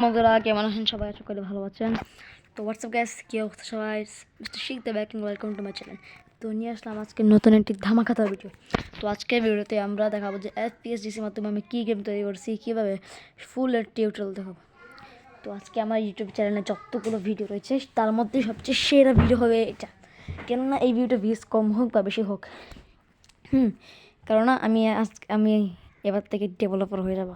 বন্ধুরা কেমন আছেন সবাই? আশা করি ভালো আছেন। তো হোয়াটসঅ্যাপ গাইস, কি অবস্থা সবাই? Mister Sikh the back end welcome to my channel. তো নিয়ে আসলাম আজকে নতুন একটি ধামাকাদার ভিডিও। তো আজকের ভিডিওতে আমরা দেখাবো যে এফপিএসডিসির মাধ্যমে আমি কী গেম তৈরি করছি, কীভাবে ফুল টিউটোরিয়াল দেখাবো। তো আজকে আমার ইউটিউব চ্যানেলে যতগুলো ভিডিও রয়েছে তার মধ্যে সবচেয়ে সেরা ভিডিও হবে এটা। কেননা এই ভিডিওটা ভিউজ কম হোক বা বেশি হোক, কেননা আমি এবার থেকে ডেভেলপার হয়ে যাব,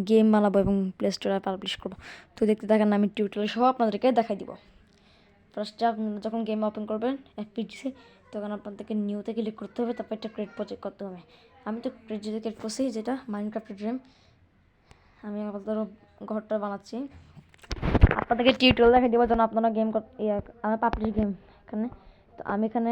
গেম বানাবো এবং প্লে স্টোরে পাবলিশ করবো। তো দেখতে থাকেন, আমি টিউটোরিয়াল সহ আপনাদেরকে দেখাই দিব। ফার্স্টে আপনারা যখন গেম ওপেন করবেন এফপিজিসি, তখন আপনাদেরকে নিউতে ক্লিক করতে হবে, তারপর একটা ক্রিয়েট প্রজেক্ট করতে হবে। আমি তো প্রজেক্ট ক্রিয়েট করছি, যেটা মাইনক্রাফটের ড্রিম। আমি আপাতত ঘরটা বানাচ্ছি, আপনাদেরকে টিউটোরিয়াল দেখাই দেবো যেন আপনারা গেম আমার পাবলিশ গেম এখানে। তো আমি এখানে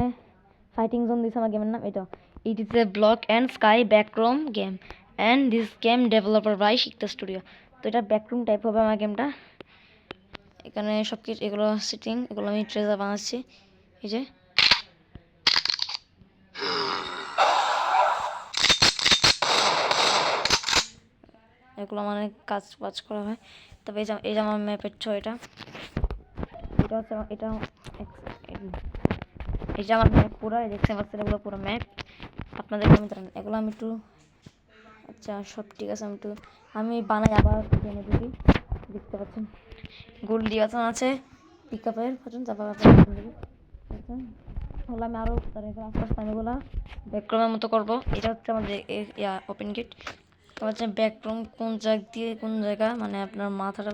ফাইটিং জোন দিয়েছি, আমার গেমের নাম এটা। It is a block and sky backroom game and this game developer by শিখতে স্টুডিও। তো এটা ব্যাকরুম টাইপ হবে আমার গেমটা। এখানে সব কিছু এগুলো সেটিং, এগুলো আমি ট্রেজার বানাচ্ছি। এই যে এগুলো মানে কাজ করা হয়। তবে এই যে আমার ম্যাপের এটা হচ্ছে এই যে আমার ম্যাপ পুরো দেখতে পাচ্ছেন, এগুলো পুরো ম্যাপ। আপনাদেরকে আমি জানান এগুলো আমি একটু, আচ্ছা সব ঠিক আছে, আমি বানাই আবার জেনে দেখি। দেখতে পাচ্ছেন গোল দিয়াতন আছে পিক আপের পর্যন্ত, তারপর হলো আমি আরও আস্তে আস্তে আমি এগুলো ব্যাকরুমের মতো করবো। এটা হচ্ছে আমাদের ওপেন গেট। তো হচ্ছে ব্যাকরুম কোন জায়গা দিয়ে কোন জায়গা, মানে আপনার মাথাটা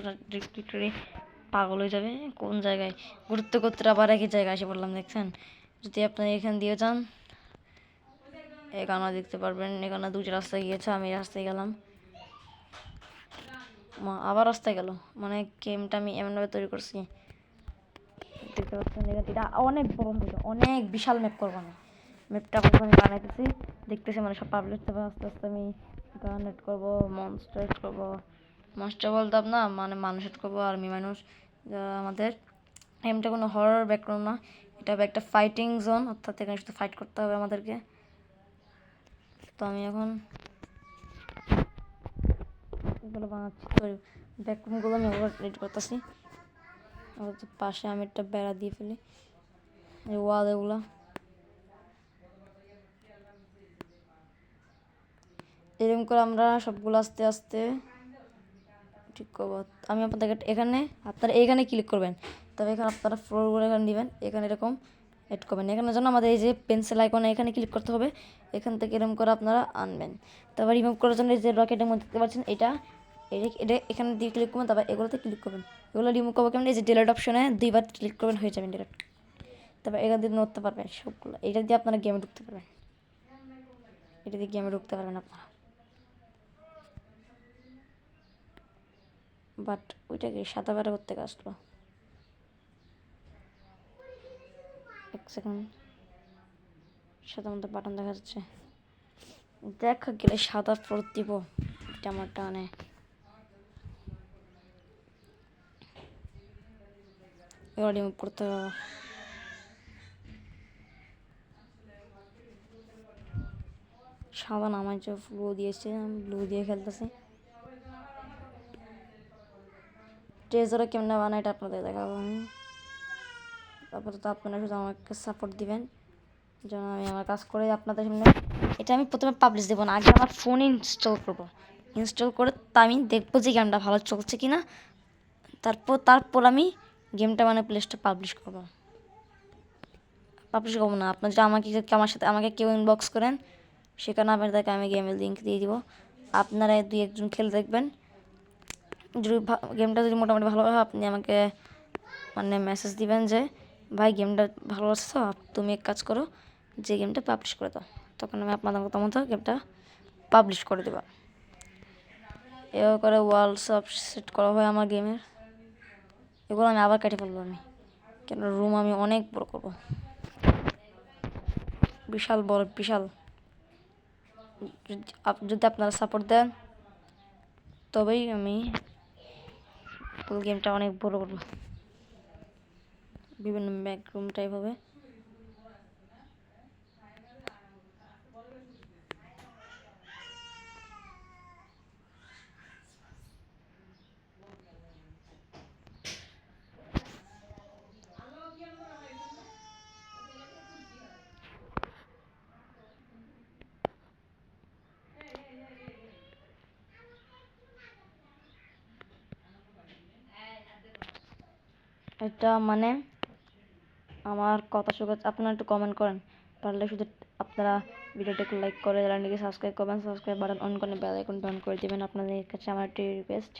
পাগল হয়ে যাবে কোন জায়গায় ঘুরতে ঘুরতে আবার একই জায়গায় এসে পড়লাম। দেখছেন, যদি আপনি এখান দিয়ে যান এখানে দেখতে পারবেন, এখানে দুটো রাস্তায় গিয়েছে, আমি এই রাস্তায় গেলাম, আবার রাস্তায় গেল। মানে গেমটা আমি এমনভাবে তৈরি করছি, দেখতে পাচ্ছেন এটা অনেক বড় হবে, অনেক বিশাল ম্যাপ করবো আমি। ম্যাপটা আমি বানাইতেছি, দেখতেছি মানে সব পাবলিশ হবে। আস্তে আস্তে আমি গান এড করবো, মনস্টার এড করবো। মনস্টার বলতাম না, মানে মানুষ এড করবো, আর্মি মানুষ। আমাদের গেমটা কোনো হরর ব্যাকগ্রাউন্ড না, এটা হবে একটা ফাইটিং জোন, অর্থাৎ এখানে শুধু ফাইট করতে হবে আমাদেরকে। তো আমি এখন এগুলো বানাচ্ছি, তো ব্যাকগ্রাউন্ডগুলো আমি ওভার এডিট করতেছি। পাশে আমি একটা বেড়া দিয়ে ফেলি, এই ওয়াল এগুলো। এরকম করে আমরা সবগুলো আস্তে আস্তে ঠিক করবো। আমি আপনাদেরকে এখানে এইখানে ক্লিক করবেন, তবে এখানে আপনারা ফ্লোরগুলো এখানে দিবেন, এখানে এরকম এড করবেন। এখানে জন্য আমাদের এই যে পেন্সিল আইকনে এখানে ক্লিক করতে হবে, এখান থেকে এরকম করে আপনারা আনবেন। তারপর রিমুভ করার জন্য এই যে রকেটের মধ্যে দেখতে পাচ্ছেন, এটা এখানে দিয়ে ক্লিক করবেন, তারপর এগুলোতে ক্লিক করবেন। এগুলো রিমুভ করবো কেমন, এই যে ডিলিট অপশনে দুইবার ক্লিক করবেন, হয়ে যাবেন ডিলিট। তারপর এখান দিয়ে নড়তে পারবেন সবগুলো, এটা দিয়ে আপনারা গেমে ঢুকতে পারবেন, এটা দিয়ে গেমে ঢুকতে পারবেন আপনারা। বাট ওইটাকে সাদা বেড়া করতে আসলো, এক সেকেন্ড। সাদা মধ্যে বাটন দেখা যাচ্ছে, দেখা গেলে সাদা ফ্লোর দিব, এটা আমার টানে। এবার রিমুভ করতে হবে। সাদা নামার যে ব্লু দিয়েছে, আমি ব্লু দিয়ে খেলতেছি। ট্রেজারে কেমনে বানায় এটা আপনাদের দেখাবো আমি। তারপরে তো আপনারা শুধু আমাকে সাপোর্ট দিবেন যেন আমি আমার কাজ করে আপনাদের সামনে। এটা আমি প্রথমে পাবলিশ দেবো না, আগে আমার ফোনে ইনস্টল করবো। ইনস্টল করে তা আমি দেখবো যে গেমটা ভালো চলছে কি না, তারপর আমি গেমটা মানে প্লে স্টোরে পাবলিশ করবো না। আপনার যদি আমাকে কেউ ইনবক্স করেন, সেখানে আপনাদেরকে আমি গেমের লিঙ্ক দিয়ে দিব। আপনারা দুই একজন খেলে দেখবেন, যদি গেমটা যদি মোটামুটি ভালো হয়, আপনি আমাকে মানে মেসেজ দিবেন যে ভাই গেমটা ভালো আছে, তো তুমি এক কাজ করো যে গেমটা পাবলিশ করে দাও। তখন আমি আপনাদের কথা মতো গেমটা পাবলিশ করে দেবো। এভাবে করে ওয়াল সব সেট করা হয় আমার গেমের। এগুলো আমি আবার কেটে ফেলবো, আমি কেন রুম আমি অনেক বড় করবো, বিশাল বড় বিশাল। যদি আপনারা সাপোর্ট দেন তবেই আমি ফুল গেমটা অনেক বড় করবো, বিভিন্ন ব্যাকরুম টাইপ হবে। এটা মানে আমার কথা শুনে আপনারা একটু কমেন্ট করেন, পারলে শুধু আপনারা ভিডিওটাকে লাইক করে চ্যানেলটিকে সাবস্ক্রাইব করবেন, সাবস্ক্রাইব বাটন অন করে বেল আইকনটা অন করে দেবেন। আপনাদের কাছে আমার একটি রিকোয়েস্ট,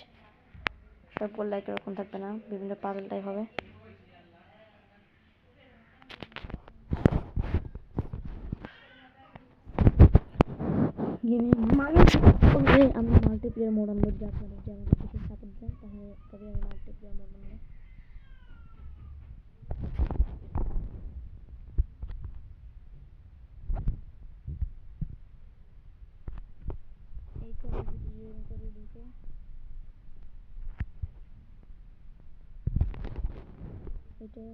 সব লাইক এরকম থাকবে না, বিভিন্ন পাজল টাইপ হবে। গেমে আমি মাল্টিপ্লেয়ার মোড আনবো, যে আপনারা যে আমাকে বেশি সাপোর্ট দেন তাহলে তবে আমি মাল্টিপ্লেয়ার মোড আনবো। এই তো করে ঢুকে এটা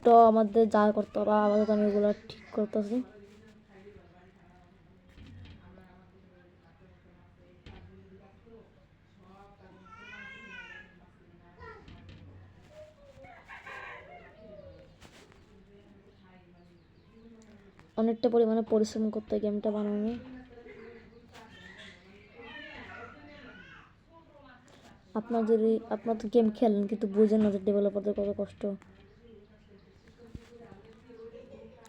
তো আমাদের যা করতে হবে আপাতত আমি ওগুলো ঠিক করতেছি। অনেকটা পরিমাণে পরিশ্রম করতে হয় গেমটা বানানো। আপনার তো গেম খেলেন কিন্তু বুঝেন না যে ডেভেলপারদের কত কষ্ট।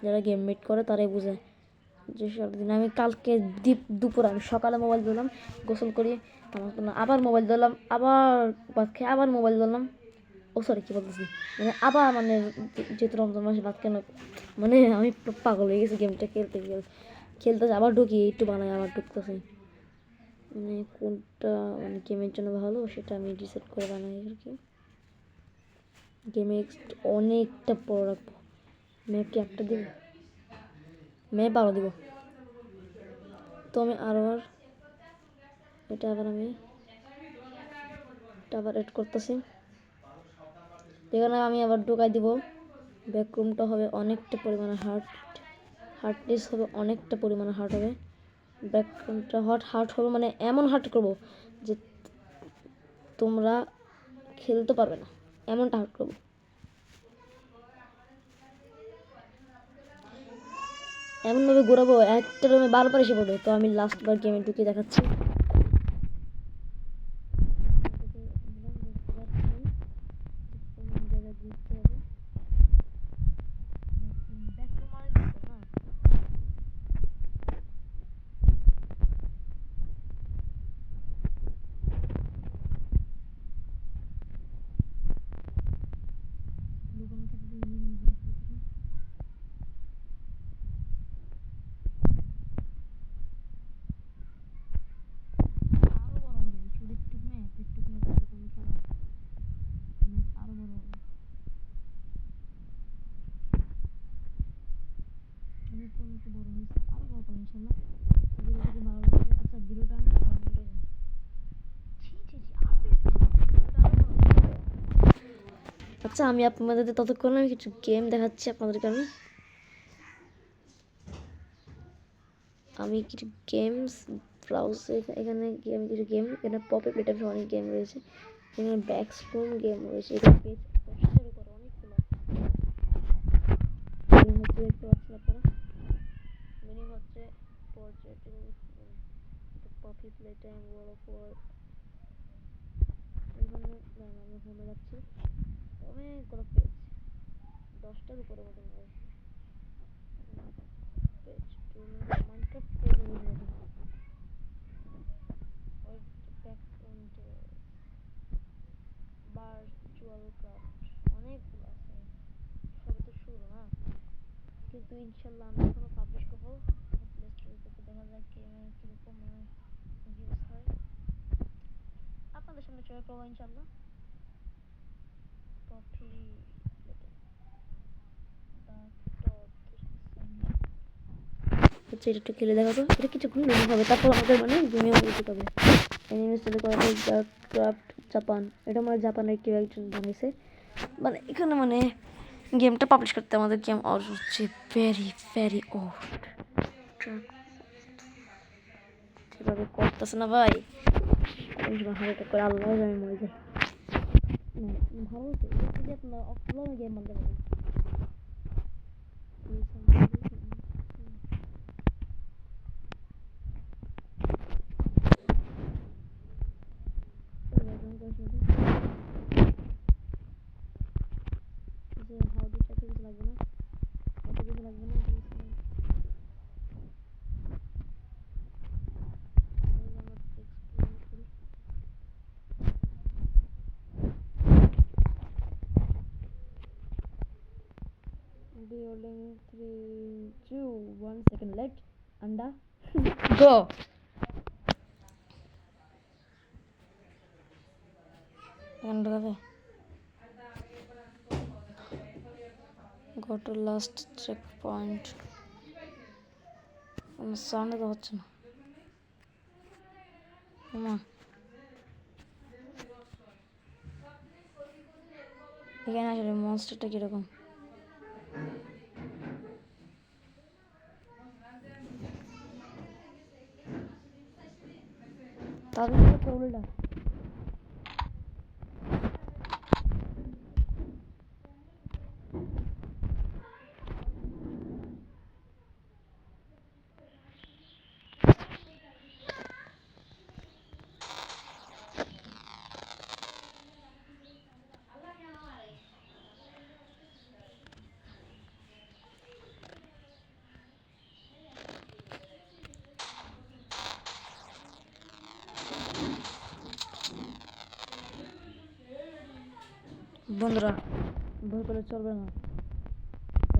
যারা গেম মেড করে তারাই বুঝে যে সারাদিন আমি কালকে দুপুরে আমি সকালে মোবাইল ধরলাম, গোসল করি, আবার মোবাইল ধরলাম, আবার ভাত খেয়ে আবার মোবাইল ধরলাম। ও সরি কী বলতেছি, মানে আবার মানে যেহেতু রমজান মাসে ভাত কেন মানে আমি পাগল হয়ে গেছি গেমটা খেলতে আবার ঢুকি একটু বানাই আবার ঢুকতেছি। মানে কোনটা মানে গেমের জন্য ভালো সেটা আমি ডিসাইড করে বানাই আর কি। গেমে অনেকটা বড় রাখবো। ম্যাপ কি একটা দিব, ম্যাপ 12 দিব। তো আমি এটা আবার এড করতেছি। এখানে আমি আবার ঢোকাই দিব। ব্যাকরুমটা হবে অনেকটা পরিমাণে হার্ড ডিস্ক হবে, অনেকটা পরিমাণে হার্ড হবে। ব্যাকরুমটা হার্ড হবে মানে এমন হার্ড করবো যে তোমরা খেলতে পারবে না, এমনটা হার্ড করবো। এমনভাবে ঘোরাবো একটা রুমে বারবার এসে পড়বে। তো আমি লাস্টবার গেমে ঢুকে দেখাচ্ছি। আচ্ছা আমি আপনাদের ততক্ষণ আমি কিছু গেম দেখাচ্ছি আপনাদেরকে। আমি কিছু গেমস ব্রাউজারে এখানে আমি কিছু গেম, এখানে পপে প্লেটার অনেক গেম রয়েছে, এখানে ব্যাকস্ট্রিম গেম রয়েছে, এখানে পেজ 10টার উপর অনেকগুলো গেম হচ্ছে দেখতে পাচ্ছেন আপনারা। মিনিমাম হচ্ছে Poppy platter world of war, এখানে আমি ফোনে যাচ্ছি অনেকগুলো পেজ 10টার উপরে মতো page Minecraft page virtual craft অনেকগুলো আছে। সবে তো শুরু না, কিন্তু ইনশাল্লাহ আমি যখন পাবলিশ করবো তখন প্লে স্টোরে থেকে দেখা যায় গেমের কীরকম ভিউজ হয় আপনাদের সামনে চলে পাবো ইনশাল্লাহ। কফি হচ্ছে এটা একটু খেলে দেখাবো, এটা কিছুক্ষণ লোডিং হবে, তারপর আমাদের মানে গেমে উঠতে হবে। অ্যানিমে সেল করা হয় ক্রাফট জাপান, এটা মানে জাপানের কেউ একজন বানিয়েছে। মানে এখানে মানে গেমটা পাবলিশ করতে আমাদের গেম আর হচ্ছে ভেরি যেভাবে করতেছে না ভাই, হালকা করে আল্লাহ আমি মরে যাই। ভালো হচ্ছে যদি আপনার অফলাইনে গেম বানতে পারেন। rolling 3 2 1 second let anda go and go to last checkpoint sound তো হচ্ছে না এখানে আসলে মনস্টারটা কিরকম তাদের তো উল্টা বন্ধুরা ভয় করলে চলবে না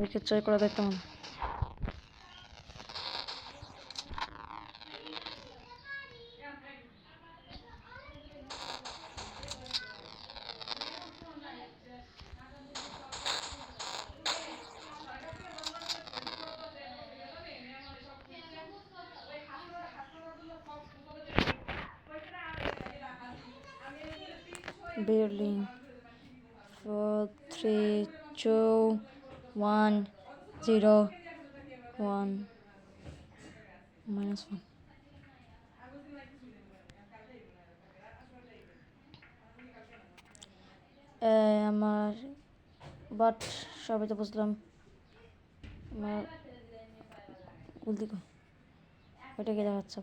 একে ট্রাই করা দেখতে হবে barely 4 3 2 1 0 1 -1 আমার বাট সবই তো বুঝলাম আমার গুলতি কই ওইটা কি দেখাচ্ছে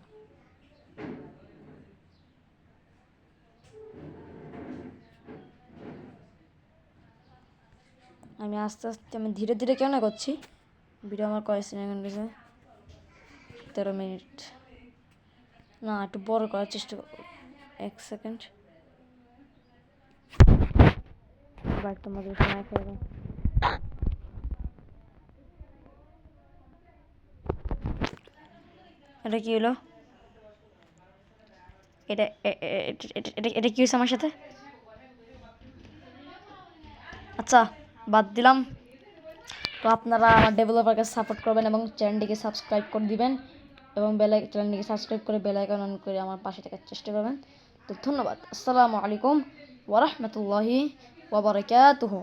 আমি আস্তে আস্তে আমি ধীরে ধীরে কেন করছি ভিডিও আমার কয় সেকেন্ড গেছে 13 মিনিট না একটু বড় করার চেষ্টা করব 1 সেকেন্ড বাট তোমাদের সময় খেয়ে এটা কি হলো এটা এটা কি হয়েছে আমার সাথে আচ্ছা বাদ দিলাম তো আপনারা আমার ডেভেলপারকে সাপোর্ট করবেন এবং চ্যানেলটিকে সাবস্ক্রাইব করে দিবেন এবং চ্যানেলটিকে সাবস্ক্রাইব করে বেল আইকন অন করে আমার পাশে থাকার চেষ্টা করবেন তো ধন্যবাদ আসসালামু আলাইকুম ওয়া রাহমাতুল্লাহি ওয়া বারাকাতুহু